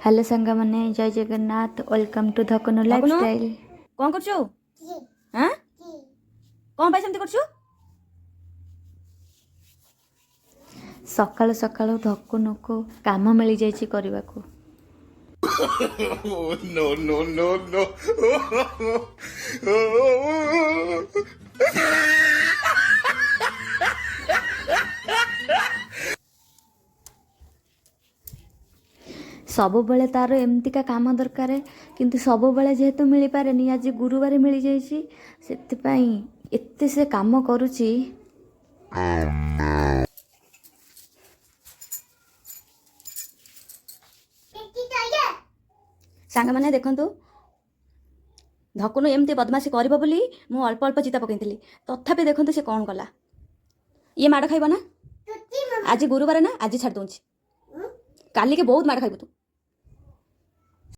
Hello सांग मैंने जय जगन्नाथ वेलकम टू धकुनु लाइफस्टाइल। कौन करछु हां कौन भाई सेमती करछु सकाळु सकाळु धकुनु को काम मिली जाइछि करबाको। no, no, no, no. सब बेले तार एमतिका काम दरकार किंतु सब बेले जेहेतु मिल पारेनी आज गुरुवार मिल जाइछि सेतिपाई एत्ते से काम करूछि। सांग माने देखंतु धकुनु एमती बदमाशी करबो बोली मु अल्प अल्प चिता पकैतली तथापि देखंतु से कोन कला ये माड़ खाइबो ना आज गुरुवार ना आज छाड़ दूंची काली के बहुत माड़ खाइबो तू।